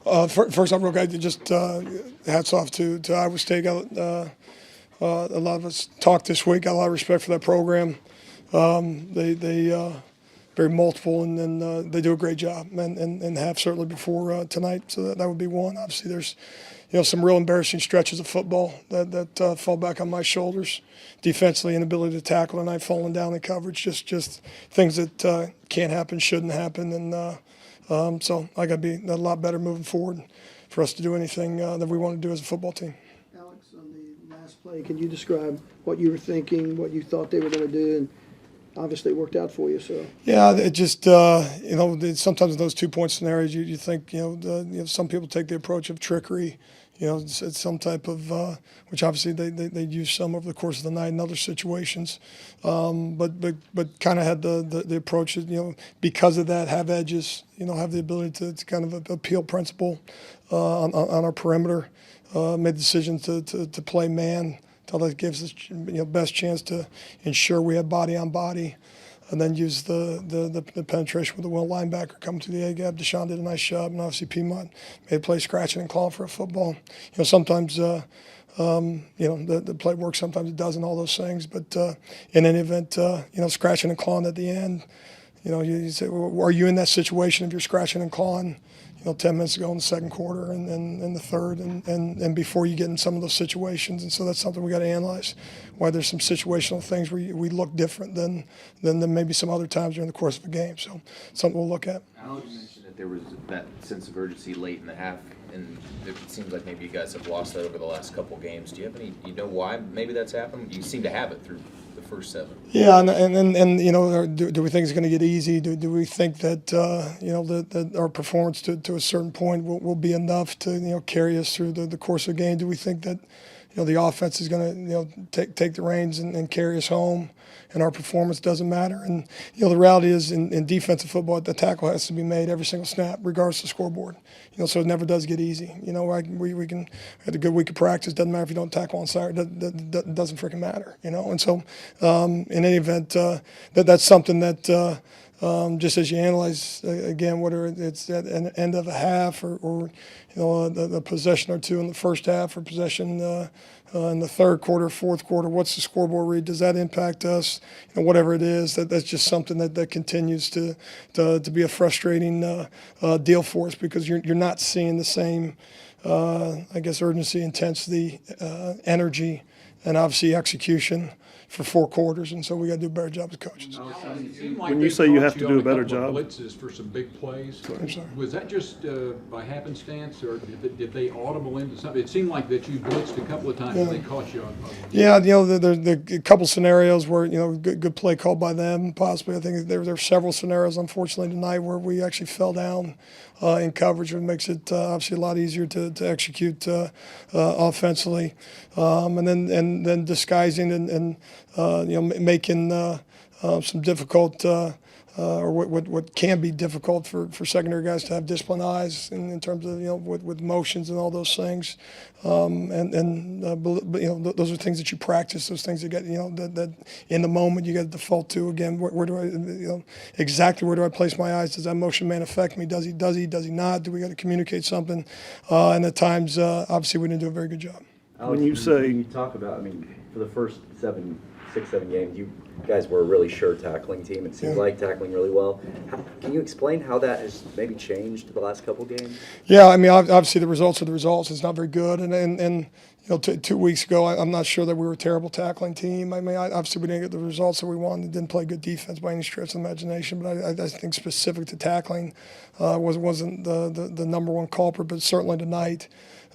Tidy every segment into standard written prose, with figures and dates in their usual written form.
First off, real quick, just hats off to Iowa State. A lot of us talked this week. Got a lot of respect for that program. They very multiple, and then they do a great job, and have certainly before tonight. So that would be one. Obviously, there's some real embarrassing stretches of football that fall back on my shoulders. Defensively, inability to tackle tonight, falling down in coverage, just things that can't happen, shouldn't happen, and so I got to be a lot better moving forward for us to do anything that we want to do as a football team. Alex, on the last play, can you describe what you were thinking, what you thought they were going to do, and obviously it worked out for you. So yeah, it just sometimes in those 2-point scenarios, you think some people take the approach of trickery. It's some type of which obviously they use some over the course of the night in other situations, but kind of had the approach that, because of that, have edges, have the ability to kind of appeal principle on our perimeter. Made the decision to play man. That gives us best chance to ensure we have body on body, and then use the penetration with the will linebacker coming to the A gap. Deshaun did a nice job, and obviously Piedmont made a play scratching and clawing for a football. Sometimes the play works, sometimes it doesn't. All those things, but in any event, scratching and clawing at the end. You say, well, are you in that situation if you're scratching and clawing? 10 minutes ago in the second quarter and in the third and before you get in some of those situations. And so that's something we got to analyze, why there's some situational things where we look different than maybe some other times during the course of a game. So something we'll look at. Alex mentioned that there was that sense of urgency late in the half, and it seems like maybe you guys have lost that over the last couple of games. Do you have any, why maybe that's happened? You seem to have it through the first 7. Yeah, and do we think it's going to get easy? Do we think that that our performance to a certain point will be enough to carry us through the course of the game? Do we think that the offense is going to take the reins and carry us home, and our performance doesn't matter? And the reality is in defensive football, the tackle has to be made every single snap, regardless of the scoreboard. So it never does get easy. We can have a good week of practice. Doesn't matter if you don't tackle on Saturday. That doesn't freaking matter. And so in any event, that's something that. Just as you analyze again, whether it's at an end of a half or the possession or two in the first half, or possession in the third quarter, fourth quarter, what's the scoreboard read? Does that impact us? Whatever it is, that's just something that continues to be a frustrating deal for us, because you're not seeing the same, urgency, intensity, energy, and obviously execution for 4 quarters, and so we got to do a better job as coaches. When you say you have to do a better job, blitzes for some big plays. I'm sorry. Was that just by happenstance, or did they audible into something? It seemed like that you blitzed a couple of times and they caught you on. Yeah, there's a couple scenarios where good play called by them. Possibly, I think there are several scenarios, unfortunately, tonight where we actually fell down in coverage, which makes it obviously a lot easier to execute offensively, and then disguising and making some difficult or what can be difficult for secondary guys to have disciplined eyes in terms of with motions and all those things, those are things that you practice. Those things that get that in the moment you got to default to. Again, where do I exactly where do I place my eyes? Does that motion man affect me? Does he not? Do we got to communicate something? And at times, obviously, we didn't do a very good job. Alex, when you talk about, for the first 6-7 games, you guys were a really sure tackling team. It seems like tackling really well. Can you explain how that has maybe changed the last couple games? Yeah, obviously the results are the results. It's not very good, and 2 weeks ago, I'm not sure that we were a terrible tackling team. Obviously we didn't get the results that we wanted. Didn't play good defense by any stretch of the imagination. But I think specific to tackling wasn't the number one culprit. But certainly tonight,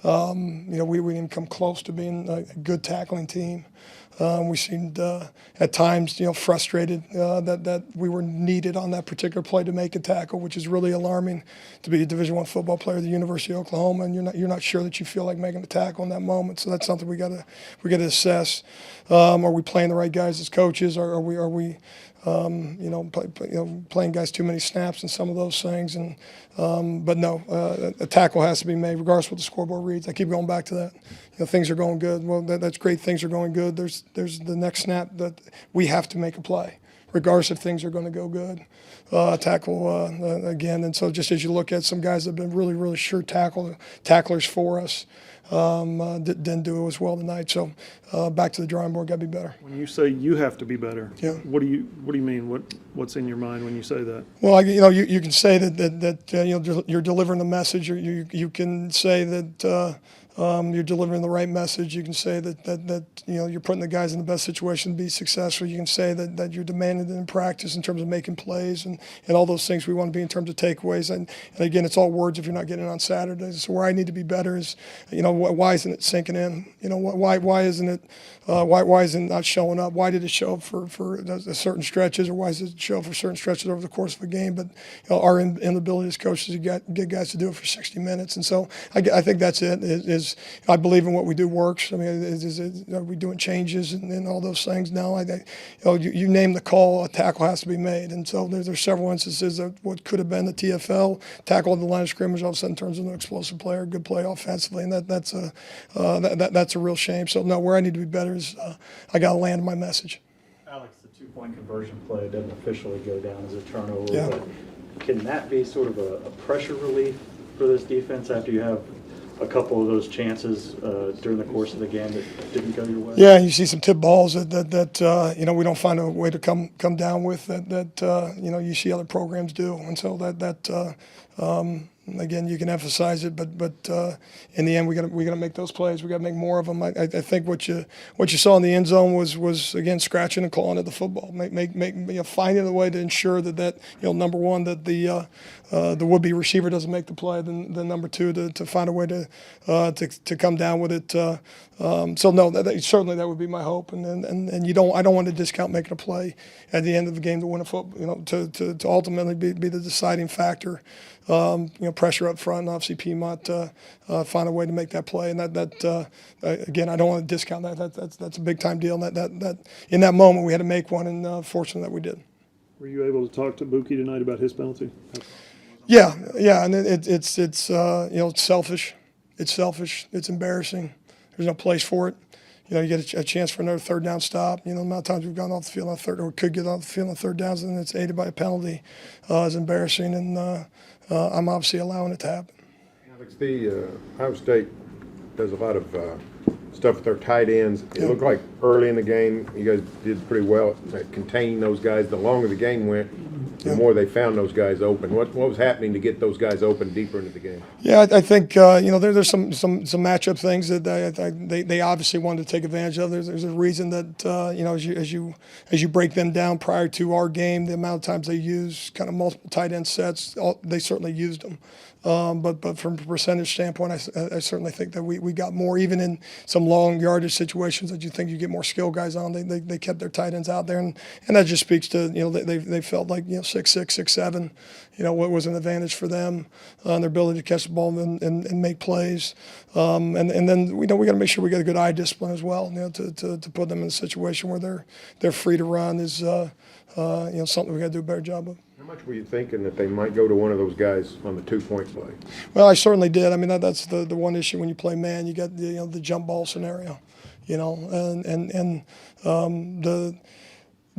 we didn't come close to being a good tackling team. We seemed at times, frustrated that we were needed on that particular play to make a tackle, which is really alarming to be a Division I football player at the University of Oklahoma, and you're not sure that you feel like making a tackle in that moment. So that's something we got to assess. Are we playing the right guys as coaches? Are we playing guys too many snaps and some of those things? And but no, a tackle has to be made regardless of what the scoreboard reads. I keep going back to that. Things are going good. Well, that's great. Things are going good. There's the next snap that we have to make a play. regardless if things are going to go good. Tackle again, and so just as you look at some guys that have been really, really sure tacklers for us, didn't do it as well tonight. So back to the drawing board, got to be better. When you say you have to be better, Yeah. what do you mean? What's in your mind when you say that? Well, you can say that you're delivering the message, or you can say that you're delivering the right message. You can say that you're putting the guys in the best situation to be successful. You can say that you're demanding it in practice in terms of making plays and all those things we want to be in terms of takeaways. And again, it's all words if you're not getting it on Saturdays. So where I need to be better is, why isn't it sinking in? Why isn't it? Why isn't it not showing up? Why did it show up for certain stretches, or why does it show up for certain stretches over the course of a game? But our inability as coaches to get guys to do it for 60 minutes. And so I think that's it. Is I believe in what we do works. I mean, are we doing changes and all those things? No, you name the call, a tackle has to be made. And so there's several instances of what could have been the TFL tackle at the line of scrimmage, all of a sudden turns into an explosive player, good play offensively, and that's a real shame. So no, where I need to be better is I got to land my message. Alex, the two-point conversion play doesn't officially go down as a turnover, Yeah. but can that be sort of a pressure relief for this defense after you have a couple of those chances during the course of the game that didn't go your way? Yeah, you see some tip balls that we don't find a way to come down with that you see other programs do, and so again, you can emphasize it, but in the end, we got to make those plays. We got to make more of them. I think what you saw in the end zone was again scratching and clawing at the football, finding a way to ensure that number one, that the would-be receiver doesn't make the play, then number two, to find a way to come down with it. So no, certainly that would be my hope, and I don't want to discount making a play at the end of the game to win a football, to ultimately be the deciding factor. Pressure up front, and obviously Piedmont find a way to make that play, and that again, I don't want to discount that. That's a big time deal. And that in that moment we had to make one, and fortunate that we did. Were you able to talk to Buki tonight about his penalty? Yeah, and it's selfish. It's selfish. It's embarrassing. There's no place for it. You get a chance for another third down stop. The amount of times we've gone off the field on third, or could get off the field on third downs, and it's aided by a penalty, is embarrassing, and I'm obviously allowing it to happen. Alex, the Ohio State does a lot of stuff with their tight ends. It looked like early in the game you guys did pretty well at containing those guys. The longer the game went, the more they found those guys open. What was happening to get those guys open deeper into the game? Yeah, I think there's some matchup things that they obviously wanted to take advantage of. There's a reason that as you break them down prior to our game, the amount of times they use kind of multiple tight end sets, they certainly used them. But from a percentage standpoint, I certainly think that we got more, even in some long yardage situations that you think you get more skill guys on. They kept their tight ends out there, and that just speaks to they felt like 6'6", 6'7", what was an advantage for them, their ability to catch the ball and make plays, and then we got to make sure we got a good eye discipline as well, to put them in a situation where they're free to run is something we got to do a better job of. How much were you thinking that they might go to one of those guys on the 2-point play? Well, I certainly did. I mean, that's the one issue when you play man. You got the jump ball scenario, and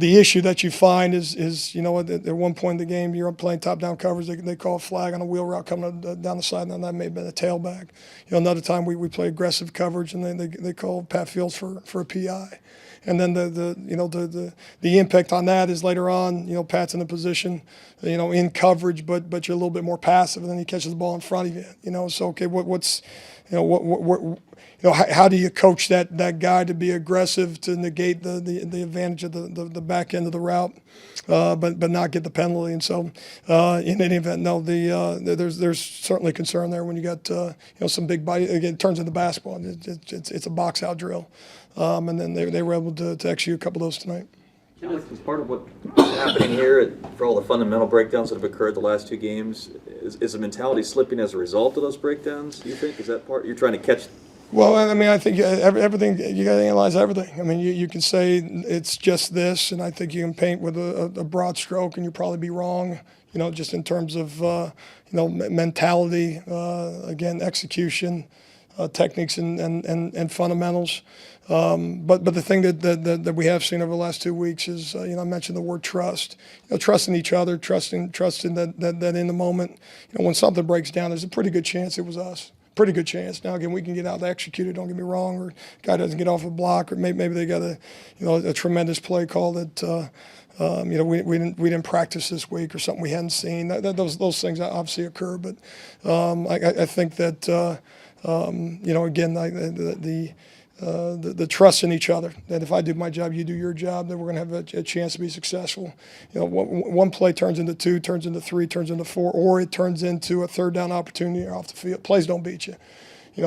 the issue that you find is at one point in the game you're playing top down coverage. They call a flag on a wheel route coming down the sideline. That may have been a tailback. Another time we play aggressive coverage and they call Pat Fields for a PI. And then the impact on that is later on, Pat's in a position, in coverage, but you're a little bit more passive, and then he catches the ball in front of you. So okay, how do you coach that guy to be aggressive to negate the advantage of the back end of the route, but not get the penalty? And so in any event, no, there's certainly concern there when you got some big body. Again, it turns into basketball. It's a box out drill. And then they were able to execute a couple of those tonight. Alex, is part of what's happening here, for all the fundamental breakdowns that have occurred the last two games, is the mentality slipping as a result of those breakdowns, do you think? Is that part you're trying to catch? Well, I mean, I think everything, you got to analyze everything. I mean, you can say it's just this, and I think you can paint with a broad stroke, and you'll probably be wrong, just in terms of, mentality, again, execution. techniques and fundamentals. But the thing that we have seen over the last 2 weeks is, I mentioned the word trust. Trusting each other, trusting that in the moment, when something breaks down, there's a pretty good chance it was us. Pretty good chance. Now again, we can get out and execute it. Don't get me wrong. Or guy doesn't get off a block, or maybe they got a tremendous play call that we didn't practice this week, or something we hadn't seen. Those things obviously occur. But I think that again, the trust in each other, that if I do my job, you do your job, then we're going to have a chance to be successful. One play turns into 2, turns into 3, turns into 4, or it turns into a third down opportunity off the field. Plays don't beat you.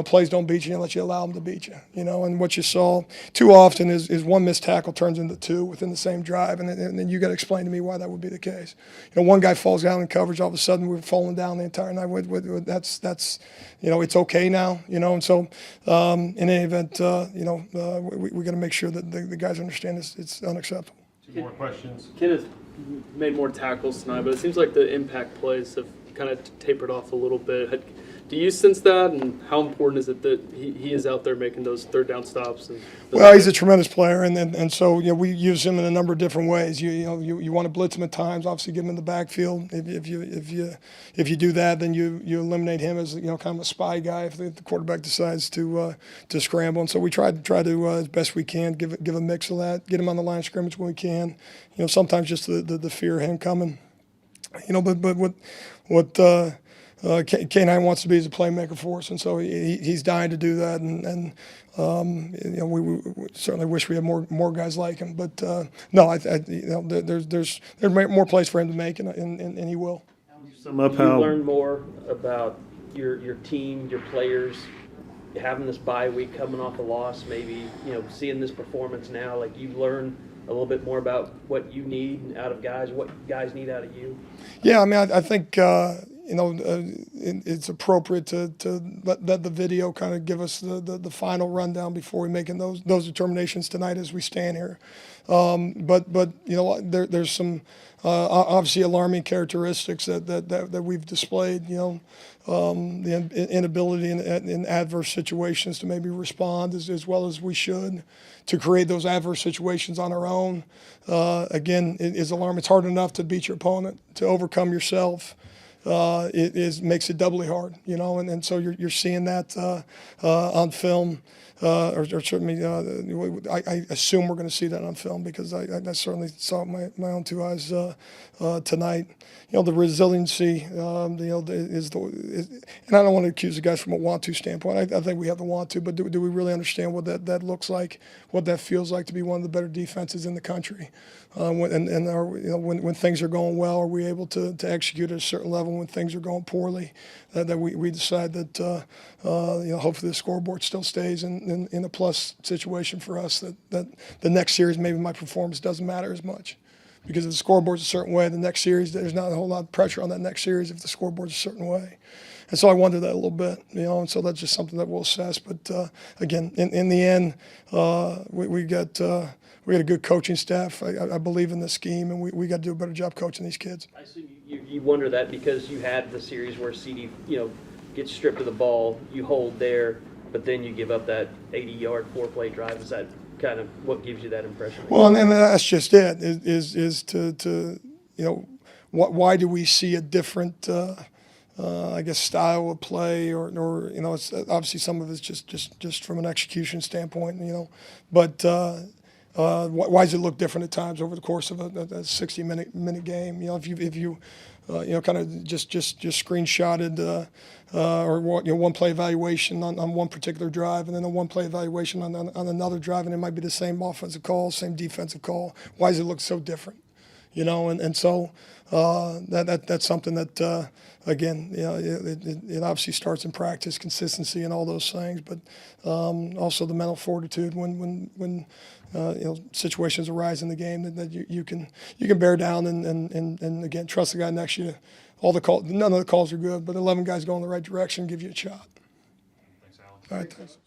Plays don't beat you unless you allow them to beat you. And what you saw too often is one missed tackle turns into 2 within the same drive, and then you got to explain to me why that would be the case. One guy falls down in coverage, all of a sudden we're falling down the entire night. That's it's okay now. And so in any event, we got to make sure that the guys understand it's unacceptable. Two more questions. Ken has made more tackles tonight, but it seems like the impact plays have kind of tapered off a little bit. Do you sense that, and how important is it that he is out there making those third down stops? Well, he's a tremendous player, and so we use him in a number of different ways. You want to blitz him at times, obviously give him in the backfield. If you do that, then you eliminate him as kind of a spy guy if the quarterback decides to scramble. And so we try to as best we can give a mix of that, get him on the line of scrimmage when we can. Sometimes just the fear of him coming. But what K9 wants to be as a playmaker for us, and so he's dying to do that, and we certainly wish we had more guys like him. But no, there's more plays for him to make, and he will. Sum up how you learn more about your team, your players, having this bye week, coming off a loss, maybe seeing this performance now. Like, you learn a little bit more about what you need out of guys, what guys need out of you. Yeah, I mean, I think it's appropriate to let the video kind of give us the final rundown before we making those determinations tonight as we stand here. But there's some obviously alarming characteristics that we've displayed. The inability in adverse situations to maybe respond as well as we should, to create those adverse situations on our own. Again, it is alarming. It's hard enough to beat your opponent, to overcome yourself. It makes it doubly hard, and so you're seeing that on film, or certainly I assume we're going to see that on film, because I certainly saw it with my own 2 eyes tonight. The resiliency, and I don't want to accuse the guys from a want-to standpoint. I think we have the want-to, but do we really understand what that looks like, what that feels like to be one of the better defenses in the country? When things are going well, are we able to execute at a certain level? When things are going poorly, that we decide that hopefully the scoreboard still stays in a plus situation for us, that the next series maybe my performance doesn't matter as much. Because if the scoreboard's a certain way, the next series, there's not a whole lot of pressure on that next series if the scoreboard's a certain way. And so I wonder that a little bit, and so that's just something that we'll assess. But again, in the end, we got a good coaching staff. I believe in the scheme, and we got to do a better job coaching these kids. I assume you wonder that because you had the series where CD, gets stripped of the ball, you hold there, but then you give up that 80-yard 4-play drive. Is that kind of what gives you that impression? Well, and that's just it. Is to why do we see a different I guess style of play, or it's obviously some of it's just from an execution standpoint, but why does it look different at times over the course of a 60-minute game? If you kind of just screenshotted or one play evaluation on one particular drive, and then a one play evaluation on another drive, and it might be the same offensive call, same defensive call. Why does it look so different? And so that's something that again, it obviously starts in practice, consistency, and all those things, but also the mental fortitude when situations arise in the game that you can bear down and again trust the guy next to you. None of the calls are good, but 11 guys going in the right direction give you a shot. Thanks, Alex. All right, thanks.